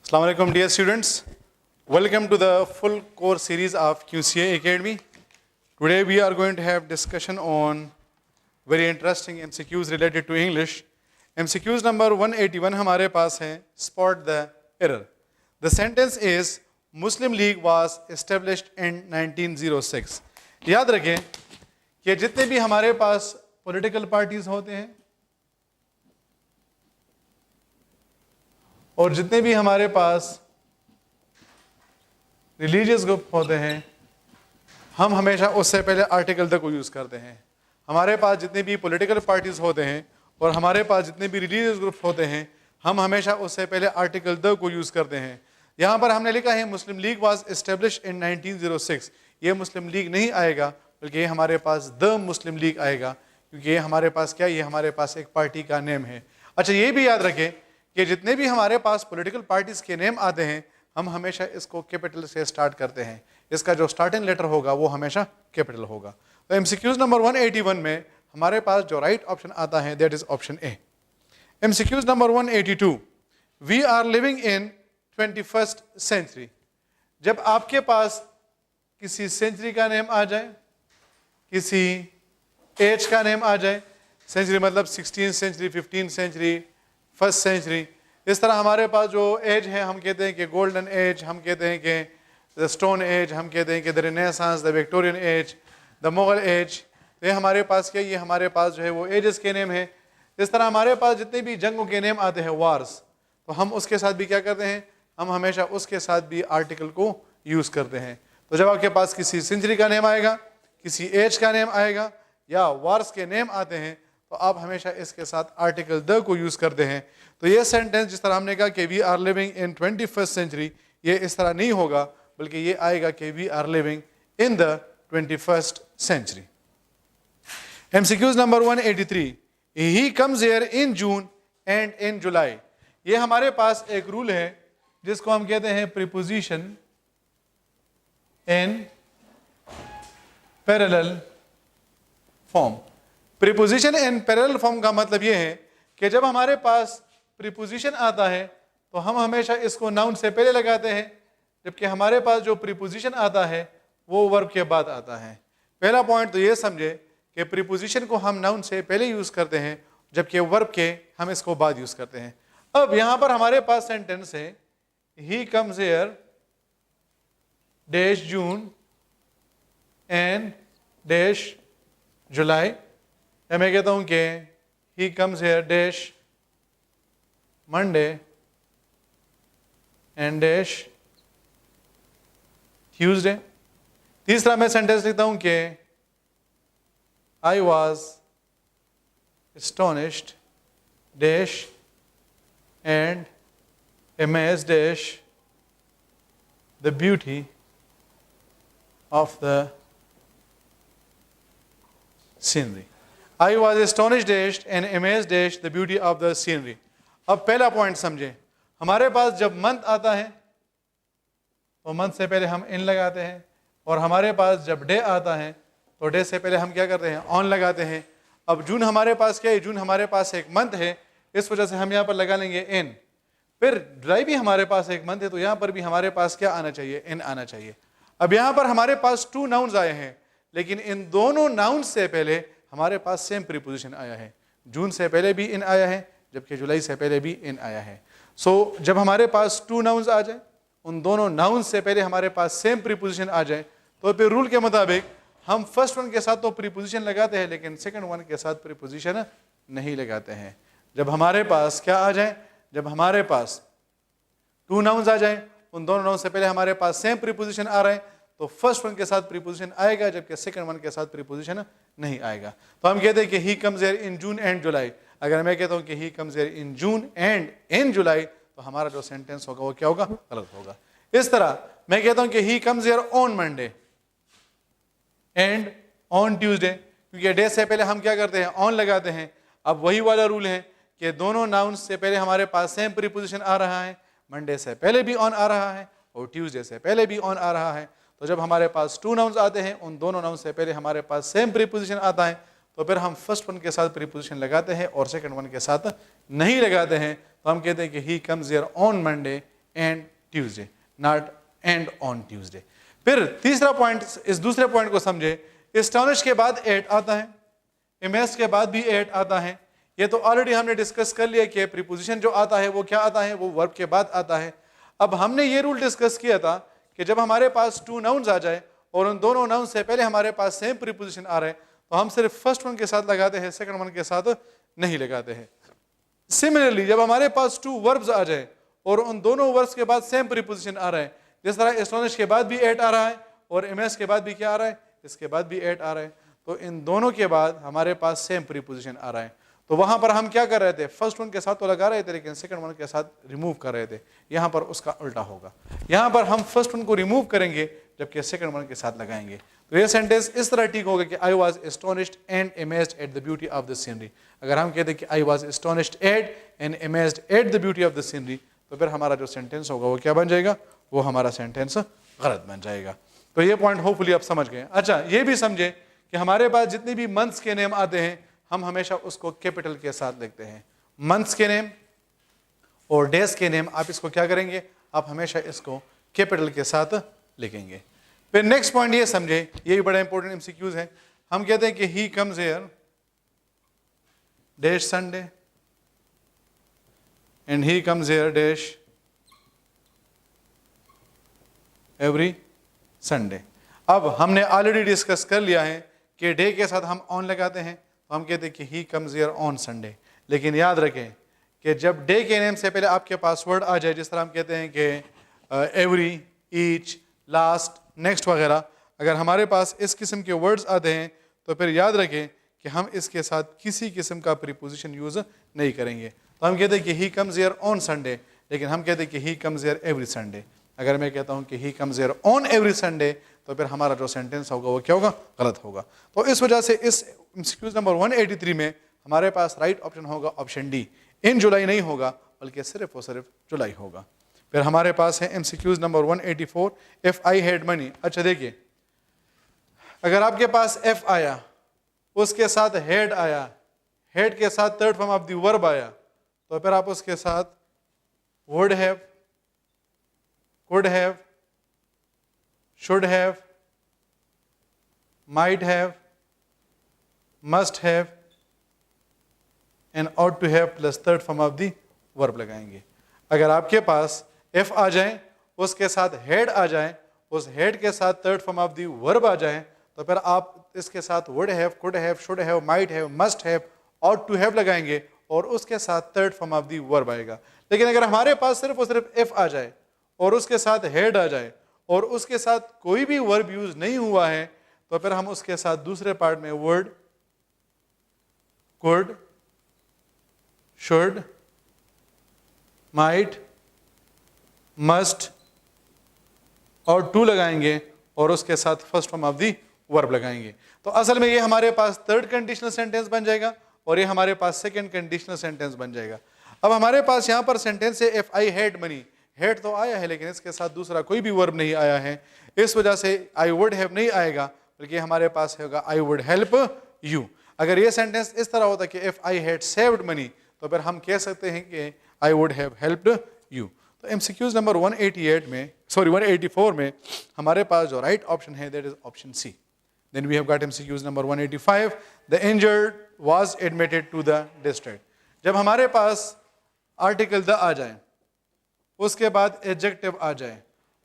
Assalamu alaikum dear students. Welcome to the full course series of QCA Academy. Today we are going to have discussion on very interesting MCQs related to English. MCQs number 181 हमारे पास है spot the error. The sentence is Muslim League was established in 1906. याद रखें कि जितने भी हमारे पास political parties होते हैं और जितने भी हमारे पास रिलीजियस ग्रुप होते हैं हम हमेशा उससे पहले आर्टिकल द को यूज़ करते हैं। हमारे पास जितने भी पॉलिटिकल पार्टीज होते हैं और हमारे पास जितने भी रिलीजियस ग्रुप होते हैं हम हमेशा उससे पहले आर्टिकल द को यूज़ करते हैं। यहाँ पर हमने लिखा है मुस्लिम लीग वाज एस्टेब्लिश इन 1906। ये मुस्लिम लीग नहीं आएगा बल्कि ये हमारे पास द मुस्लिम लीग आएगा, क्योंकि ये हमारे पास क्या, ये हमारे पास एक पार्टी का नेम है। अच्छा, ये भी याद रखें कि जितने भी हमारे पास पॉलिटिकल पार्टीज के नेम आते हैं हम हमेशा इसको कैपिटल से स्टार्ट करते हैं। इसका जो स्टार्टिंग लेटर होगा वो हमेशा कैपिटल होगा। तो एमसीक्यूज नंबर 181 में हमारे पास जो राइट ऑप्शन आता है that is option A. MCQs number 182, we are living in 21st century. जब आपके पास किसी सेंचुरी का नेम आ जाए, किसी एज का नेम आ जाए, सेंचुरी मतलब 16th century, 15th century, first century, इस तरह हमारे पास जो एज है हम कहते हैं कि गोल्डन एज, हम कहते हैं कि द स्टोन एज, हम कहते हैं कि the Renaissance, the Victorian age, the Mughal age. तो ये हमारे पास क्या, ये हमारे पास जो है वो एजेस के नेम है। इस तरह हमारे पास जितने भी जंगों के नेम आते हैं वार्स, तो हम उसके साथ भी क्या करते हैं, हम हमेशा उसके साथ भी आर्टिकल को यूज़ करते हैं। तो जब आपके पास किसी सेंचुरी का नेम आएगा, किसी एज का नेम आएगा या वार्स के नेम आते हैं तो आप हमेशा इसके साथ आर्टिकल द को यूज़ करते हैं। तो ये सेंटेंस जिस तरह हमने कहा कि we are living in 21st century, ये इस तरह नहीं होगा बल्कि ये आएगा कि we are living in the 21st century. MCQs number 183, he comes here in June and in July. ये हमारे पास एक रूल है जिसको हम कहते हैं preposition in parallel form. Preposition in parallel form का मतलब ये है कि जब हमारे पास प्रीपोजिशन आता है तो हम हमेशा इसको नाउन से पहले लगाते हैं, जबकि हमारे पास जो प्रीपोजिशन आता है वो वर्ब के बाद आता है। पहला पॉइंट तो ये समझे कि प्रीपोजिशन को हम नाउन से पहले यूज़ करते हैं जबकि वर्ब के हम इसको बाद यूज़ करते हैं। अब यहाँ पर हमारे पास सेंटेंस है he comes here dash June and dash July. मैं कहता हूँ कि he comes here dash Monday and dash Tuesday. तीसरा मैं सेंटेंस लिखता हूँ कि I was astonished dash and amazed dash the beauty of the scenery. I was astonished and amazed the beauty of the scenery. अब पहला point समझे, हमारे पास जब मंथ आता है तो मंथ से पहले हम इन लगाते हैं, और हमारे पास जब डे आता है तो डे से पहले हम क्या करते हैं, ऑन लगाते हैं। अब जून हमारे पास क्या है, जून हमारे पास एक मंथ है, इस वजह से हम यहाँ पर लगा लेंगे इन। फिर जुलाई भी हमारे पास एक मंथ है तो यहाँ पर भी हमारे पास क्या आना चाहिए, इन आना चाहिए। अब यहाँ पर हमारे पास 2 नाउन्स आए हैं, लेकिन इन दोनों नाउन्स से पहले हमारे पास सेम प्रीपोजिशन आया है। जून से पहले भी इन आया है जबकि जुलाई से पहले भी इन आया है। सो जब हमारे पास 2 नाउन्स आ जाए, उन दोनों नाउन्स से पहले हमारे पास सेम प्रीपोजिशन आ जाए, तो फिर रूल के मुताबिक हम फर्स्ट वन के साथ तो प्रीपोजिशन लगाते हैं लेकिन सेकंड वन के साथ प्रीपोजिशन नहीं लगाते हैं। जब हमारे पास क्या आ जाए, जब हमारे पास 2 नाउन्स आ जाए, उन दोनों नाउन से पहले हमारे पास सेम प्रीपोजिशन आ रहा है तो फर्स्ट वन के साथ प्रीपोजिशन आएगा जबकि सेकंड वन के साथ प्रीपोजिशन नहीं आएगा। तो हम कहते हैं कि he comes here in June and July. अगर मैं कहता हूं कि he comes here in June and in July तो हमारा जो सेंटेंस होगा वो क्या होगा, गलत होगा। इस तरह मैं कहता हूं कि he comes here on Monday and on Tuesday, क्योंकि डे से पहले हम क्या करते हैं, ऑन लगाते हैं। अब वही वाला रूल है कि दोनों नाउन से पहले हमारे पास सेम प्रीपोजिशन आ रहा है, मंडे से पहले भी ऑन आ रहा है और ट्यूसडे से पहले भी ऑन आ रहा है। तो जब हमारे पास 2 नाउन्स आते हैं, उन दोनों नाउन से पहले हमारे पास सेम प्रीपोजिशन आता है तो फिर हम फर्स्ट वन के साथ प्रीपोजिशन लगाते हैं और सेकंड वन के साथ नहीं लगाते हैं। तो हम कहते हैं कि he comes here on Monday and Tuesday, not and on Tuesday. फिर तीसरा पॉइंट, इस दूसरे पॉइंट को समझे, एस्टोनिश के बाद एट आता है, अमेज्ड के बाद भी एट आता है। ये तो ऑलरेडी हमने डिस्कस कर लिया कि प्रीपोजिशन जो आता है वो क्या आता है, वो वर्ब के बाद आता है। अब हमने ये रूल डिस्कस किया था कि जब हमारे पास टू नाउन्स आ जाए और उन दोनों नाउन से पहले हमारे पास सेम प्रीपोजिशन आ रहे हैं तो हम सिर्फ फर्स्ट वन के साथ लगाते हैं, सेकंड वन के साथ नहीं लगाते हैं। सिमिलरली जब हमारे पास टू वर्ब्स आ जाए और उन दोनों वर्ब्स के बाद सेम प्रीपोजिशन आ रहा है, जिस तरह एस्टोनिश के बाद भी एट आ रहा है और अमेज्ड के बाद भी क्या आ रहा है, इसके बाद भी एट आ रहा है, तो इन दोनों के बाद हमारे पास सेम प्रीपोजिशन आ रहा है। तो वहां पर हम क्या कर रहे थे, फर्स्ट वन के साथ तो लगा रहे थे लेकिन सेकंड वन के साथ रिमूव कर रहे थे। यहां पर उसका उल्टा होगा, यहां पर हम फर्स्ट वन को रिमूव करेंगे जबकि सेकंड वन के साथ लगाएंगे। तो ये सेंटेंस इस तरह ठीक होगा कि I was astonished and amazed at the beauty of the scenery. अगर हम कहते कि I was astonished at and amazed at the beauty of the scenery, तो फिर हमारा जो सेंटेंस होगा वो क्या बन जाएगा, वो हमारा सेंटेंस गलत बन जाएगा। तो ये पॉइंट होपफुली आप समझ गए। अच्छा, ये भी समझे कि हमारे पास जितने भी मंथ्स के नेम आते हैं हम हमेशा उसको कैपिटल के साथ लिखते हैं। मंथ्स के नेम और डेज के नेम आप इसको क्या करेंगे, आप हमेशा इसको कैपिटल के साथ लिखेंगे। फिर नेक्स्ट पॉइंट ये समझे, ये भी बड़ा इंपॉर्टेंट एमसीक्यूज है। हम कहते हैं कि he comes here dash Sunday and he comes here dash every Sunday. अब हमने ऑलरेडी डिस्कस कर लिया है कि डे के साथ हम ऑन लगाते हैं, तो हम कहते हैं कि he comes here on Sunday. लेकिन याद रखें कि जब डे के नेम से पहले आपके पास वर्ड आ जाए, जिस तरह हम कहते हैं कि एवरी, ईच, लास्ट, नेक्स्ट वगैरह, अगर हमारे पास इस किस्म के वर्ड्स आते हैं तो फिर याद रखें कि हम इसके साथ किसी किस्म का प्रीपोजिशन यूज नहीं करेंगे। तो हम कहते हैं कि he comes here on Sunday, लेकिन हम कहते हैं कि he comes here every Sunday. अगर मैं कहता हूं कि he comes here on every Sunday, तो फिर हमारा जो सेंटेंस होगा वो क्या होगा, गलत होगा। तो इस वजह से इस एमसीक्यूज नंबर 183 में हमारे पास राइट ऑप्शन होगा ऑप्शन डी, इन जुलाई नहीं होगा बल्कि सिर्फ और सिर्फ जुलाई होगा। फिर हमारे पास है MCQs number 184, if I had money. अच्छा देखिए, अगर आपके पास एफ आया, उसके साथ हेड आया, हेड के साथ third form of the verb आया, तो फिर आप उसके साथ would have, could have, should have, might have, must have and ought to have plus third form of the verb लगाएंगे। अगर आपके पास एफ आ जाए, उसके साथ हेड आ जाए, उस हेड के साथ third form of the verb आ जाए, तो फिर आप इसके साथ would have, could have, should have, might have, must have, ought to have लगाएंगे और उसके साथ third form of the verb आएगा। लेकिन अगर हमारे पास सिर्फ और सिर्फ एफ आ जाए और उसके साथ हेड आ जाए और उसके साथ कोई भी वर्ब यूज नहीं हुआ है, तो फिर हम उसके साथ दूसरे पार्ट में word, could, should, might, must और टू लगाएंगे और उसके साथ first form of the verb लगाएंगे। तो असल में ये हमारे पास थर्ड कंडीशनल सेंटेंस बन जाएगा और ये हमारे पास सेकंड कंडीशनल सेंटेंस बन जाएगा। अब हमारे पास यहाँ पर सेंटेंस है if I had money. Head तो आया है लेकिन इसके साथ दूसरा कोई भी वर्ब नहीं आया है, इस वजह से आई वुड हैव नहीं आएगा, बल्कि हमारे पास होगा आई वुड हेल्प यू। अगर ये सेंटेंस इस तरह होता कि if I had saved money, तो फिर हम कह सकते हैं कि I would have helped you. तो एमसीक्यूज नंबर 184 में हमारे पास जो राइट ऑप्शन है that is option C. Then we have got MCQs number 185, the injured was admitted to the district. जब हमारे पास आर्टिकल द आ जाए, उसके बाद एडजेक्टिव आ जाए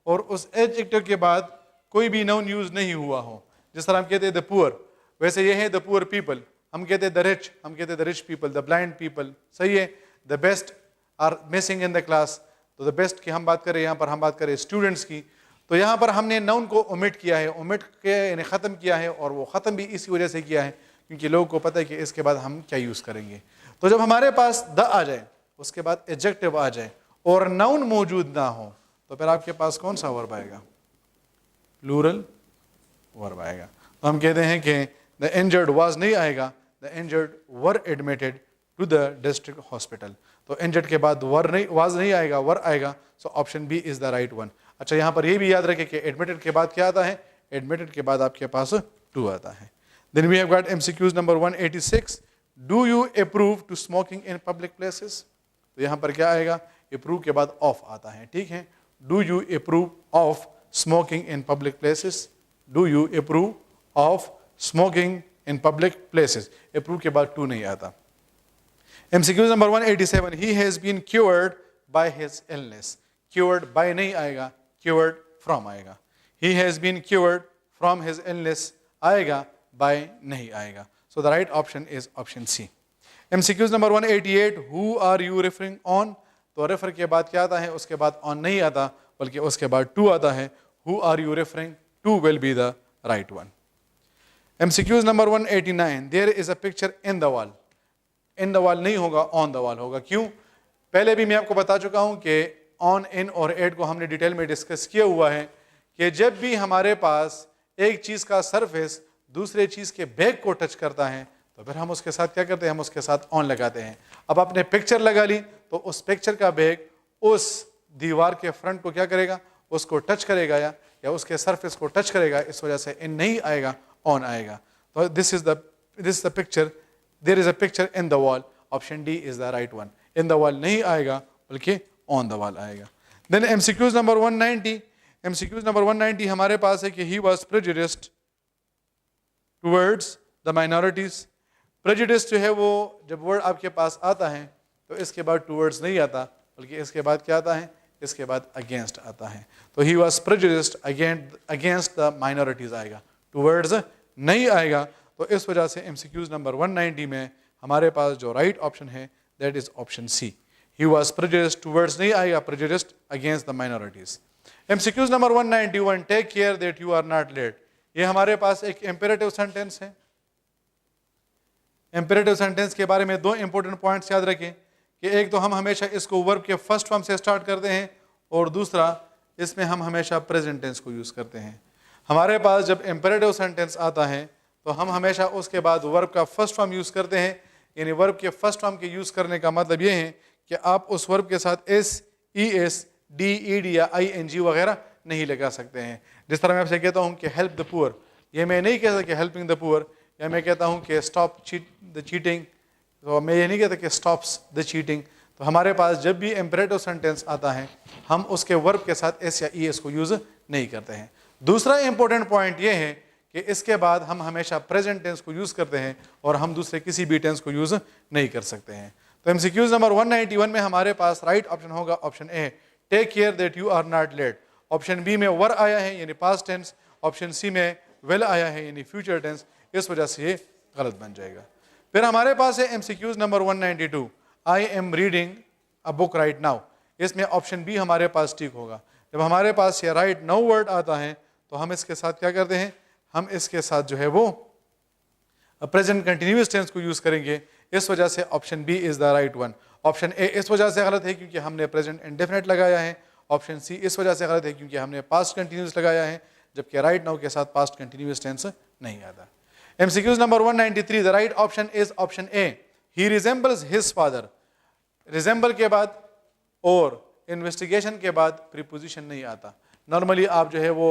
और उस एडजेक्टिव के बाद कोई भी नाउन यूज नहीं हुआ हो, जिस तरह हम कहते हैं द पुअर, वैसे ये है द पुअर पीपल, हम कहते हैं द रिच, हम कहते हैं the rich people, the blind people, सही है। The best are missing in the class, तो द बेस्ट की हम बात करें, यहाँ पर हम बात करें स्टूडेंट्स की, तो यहाँ पर हमने नाउन को ओमिट किया है, ओमिट के यानी ख़त्म किया है, और वो ख़त्म भी इसी वजह से किया है क्योंकि लोगों को पता है कि इसके बाद हम क्या यूज़ करेंगे। तो जब हमारे पास द आ जाए, उसके बाद एडजेक्टिव आ जाए और नाउन मौजूद ना हो, तो फिर आपके पास कौन सा वर्ब आएगा? प्लूरल वर्ब आएगा। तो हम कहते हैं कि द इंजर्ड वाज नहीं आएगा, the injured were admitted to the district hospital. तो इंजर्ड के बाद वर नहीं, वाज नहीं आएगा, वर आएगा। So option B is the right one. अच्छा, यहाँ पर ये भी याद रखें कि एडमिटेड के बाद क्या आता है? एडमिटेड के बाद आपके पास टू आता है। Then we have got MCQs number 186, do you approve to smoking in public places. तो यहाँ पर क्या आएगा? अप्रूव के बाद ऑफ आता है, ठीक है। Do you approve of smoking in public places, do you approve of smoking in public places, approve के बाद टू नहीं आता। MCQ number 187, he has been cured by his illness, cured by नहीं आएगा, cured from आएगा। he has been cured from his illness आएगा, by नहीं आएगा। so the right option is option C। MCQ number 188, who are you referring on, तो refer के बाद क्या आता है, उसके बाद on नहीं आता बल्कि उसके बाद to आता है। who are you referring to will be the right one। MCQ number 189, there is a picture in the wall, in the wall नहीं होगा, ऑन द वॉल होगा। क्यों? पहले भी मैं आपको बता चुका हूं कि ऑन, इन और एट को हमने डिटेल में डिस्कस किया हुआ है कि जब भी हमारे पास एक चीज़ का सरफेस दूसरे चीज़ के बैक को टच करता है तो फिर हम उसके साथ क्या करते हैं, हम उसके साथ ऑन लगाते हैं। अब आपने पिक्चर लगा ली तो उस पिक्चर का बैक उस दीवार के फ्रंट को क्या करेगा, उसको टच करेगा या उसके सरफेस को टच करेगा, इस वजह से इन नहीं आएगा, ऑन आएगा। तो this is the picture, there is a picture in the wall, option D is the right one। in the wall नहीं आएगा बल्कि on the wall आएगा। then MCQs number 190, MCQs number 190 हमारे पास है कि he was prejudiced towards the minorities। prejudice जो है वो जब word आपके पास आता है तो इसके बाद towards नहीं आता बल्कि इसके बाद क्या आता है, इसके बाद against आता है। तो he was prejudiced against the minorities आएगा, towards नहीं आएगा। तो इस वजह से MCQs नंबर 190 में हमारे पास जो राइट ऑप्शन है that is option C. He was prejudiced towards नहीं आएगा, prejudiced against the minorities. MCQs number 191, take care that you are not late, ये हमारे पास एक इंपेरेटिव सेंटेंस है। इंपेरेटिव सेंटेंस के बारे में दो इंपॉर्टेंट पॉइंट्स याद रखें कि एक तो हम हमेशा इसको वर्ब के फर्स्ट फॉर्म से स्टार्ट करते हैं और दूसरा इसमें हम हमेशा प्रेजेंट टेंस को यूज करते हैं। हमारे पास जब इंपेरेटिव सेंटेंस आता है तो हम हमेशा उसके बाद वर्ब का फर्स्ट फॉर्म यूज़ करते हैं। यानी वर्ब के फर्स्ट फॉर्म के यूज़ करने का मतलब ये है कि आप उस वर्ब के साथ S, E S, D, E D या आई एन जी वगैरह नहीं लगा सकते हैं। जिस तरह मैं आपसे कहता हूँ कि हेल्प द पुअर, ये मैं नहीं कहता कि हेल्पिंग द पुअर, या मैं कहता हूँ कि स्टॉप द चीटिंग, तो मैं ये नहीं कहता कि स्टॉप्स द चीटिंग। तो हमारे पास जब भी इंपेरेटिव सेंटेंस आता है हम उसके वर्ब के साथ एस या ई एस को यूज़ नहीं करते हैं। दूसरा इंपॉर्टेंट पॉइंट ये है कि इसके बाद हम हमेशा प्रेजेंट टेंस को यूज़ करते हैं और हम दूसरे किसी भी टेंस को यूज़ नहीं कर सकते हैं। तो MCQs नंबर 191 में हमारे पास राइट ऑप्शन होगा option A, take care that you are not late. Option B में वर आया है यानी पास्ट टेंस, ऑप्शन सी में वेल आया है यानी फ्यूचर टेंस, इस वजह से ये गलत बन जाएगा। फिर हमारे पास है MCQs number 192, I am reading a book right now, इसमें ऑप्शन बी हमारे पास ठीक होगा। जब हमारे पास ये राइट नाउ वर्ड आता है तो हम इसके साथ क्या करते हैं, हम इसके साथ जो है वो प्रेजेंट कंटिन्यूअस टेंस को यूज करेंगे। इस वजह से option B is the right one. Option A इस वजह से गलत है क्योंकि हमने प्रेजेंट इंडेफिनिट लगाया है। ऑप्शन सी इस वजह से गलत है क्योंकि हमने पास्ट कंटिन्यूअस लगाया है, जबकि राइट नाउ के साथ पास्ट कंटिन्यूअस टेंस नहीं आता। MCQs number 193, the right option is option A, he resembles his father. Resemble के बाद और इन्वेस्टिगेशन के बाद प्रीपोजिशन नहीं आता। नॉर्मली आप जो है वो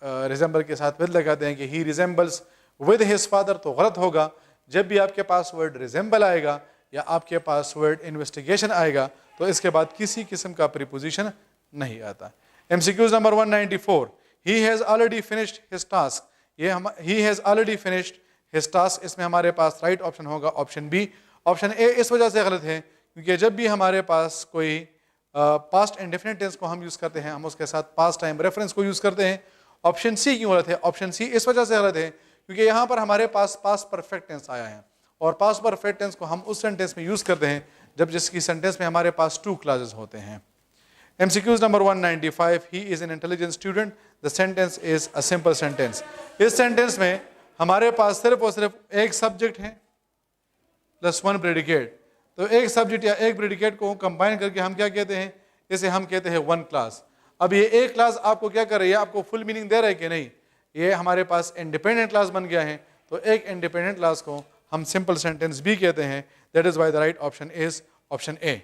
रिजेंबल के साथ विद लगाते हैं कि ही रिजेंबल्स विद हिज फादर, तो गलत होगा। जब भी आपके पास वर्ड रिजेंबल आएगा या आपके पास वर्ड इन्वेस्टिगेशन आएगा तो इसके बाद किसी किस्म का प्रीपोजिशन नहीं आता। MCQs number 194, he has already finished his task, ये हम he has already finished his task, इसमें हमारे पास राइट ऑप्शन होगा ऑप्शन बी। ऑप्शन ए इस वजह से गलत है क्योंकि जब भी हमारे पास कोई पास्ट इंडेफिनिट टेंस को हम यूज़ करते हैं हम उसके साथ पास्ट टाइम रेफरेंस को यूज़ करते हैं। ऑप्शन सी क्यों गलत है? ऑप्शन सी इस वजह से गलत है क्योंकि यहाँ पर हमारे पास पास्ट परफेक्ट टेंस आया है और पास्ट परफेक्ट टेंस को हम उस सेंटेंस में यूज़ करते हैं जब जिसकी सेंटेंस में हमारे पास टू क्लॉजेस होते हैं। MCQs number 195, he is an intelligent student, the sentence is a simple sentence. इस सेंटेंस में हमारे पास सिर्फ और सिर्फ एक सब्जेक्ट है प्लस वन प्रेडिकेट। तो एक सब्जेक्ट या एक प्रेडिकेट को कंबाइन करके हम क्या कहते हैं, इसे हम कहते हैं वन क्लास। अब ये एक क्लास आपको क्या कर रही है, आपको फुल मीनिंग दे रहा है कि नहीं, ये हमारे पास इंडिपेंडेंट क्लास बन गया है। तो एक इंडिपेंडेंट क्लास को हम सिंपल सेंटेंस भी कहते हैं। That is why the right option is option A.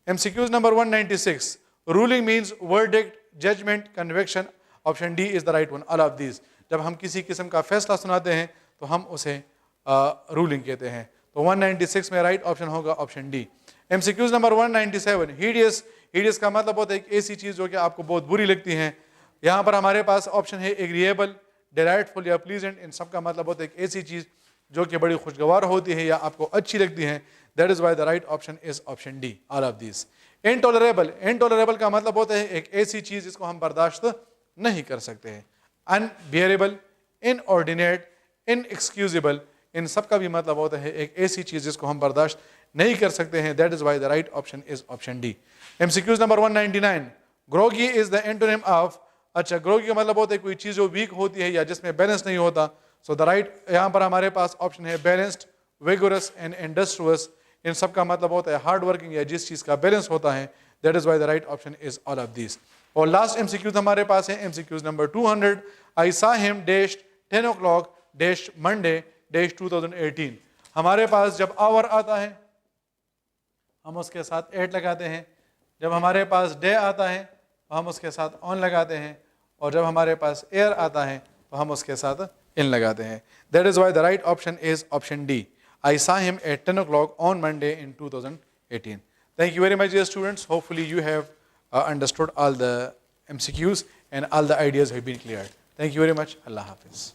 MCQs number 196, ruling means verdict, judgement, conviction, option D is the right one. All of these, जब हम किसी किस्म का फैसला सुनाते हैं तो हम उसे रूलिंग कहते हैं। तो 196 में राइट ऑप्शन होगा option D. MCQs number 197, hideous hideous का मतलब होता है एक ऐसी चीज़ जो कि आपको बहुत बुरी लगती है। यहाँ पर हमारे पास ऑप्शन है एग्रीएबल, डिलाइटफुल या प्लीजेंट। इन सब का मतलब होता है एक ऐसी चीज़ जो कि बड़ी खुशगवार होती है या आपको अच्छी लगती है। That is why the right option is option D, all of this. Intolerable, intolerable का मतलब होता है एक ऐसी चीज़ जिसको हम बर्दाश्त नहीं कर सकते हैं। अनबियरेबल, इनऑर्डिनेट, इनएक्सक्यूजेबल, इन सब का भी मतलब होता है एक ऐसी चीज़ जिसको हम बर्दाश्त नहीं कर सकते हैं। That is why the right option is option D. MCQs number 199, groggy is the antonym of. अच्छा, ग्रोगी का मतलब होता है कोई चीज़ जो वीक होती है या जिसमें बैलेंस नहीं होता। सो द राइट, यहाँ पर हमारे पास ऑप्शन है बैलेंस्ड, विगोरस एंड इंडस्ट्रियस। इन सब का मतलब होता है हार्ड वर्किंग या जिस चीज़ का बैलेंस होता है। That is why the right option is all of this. और लास्ट MCQs हमारे पास है MCQs number 200, I saw him dash 10 o'clock dash Monday dash 2018। हमारे पास जब आवर आता है हम उसके साथ 8 लगाते हैं, जब हमारे पास डे आता है तो हम उसके साथ ऑन लगाते हैं, और जब हमारे पास एयर आता है तो हम उसके साथ इन लगाते हैं। That is why the right option is option D, I saw him at 10 o'clock on Monday in 2018। Thank you very much, dear students. Hopefully you have understood all the MCQs and all the ideas have been cleared. Thank you very much. Allah Hafiz.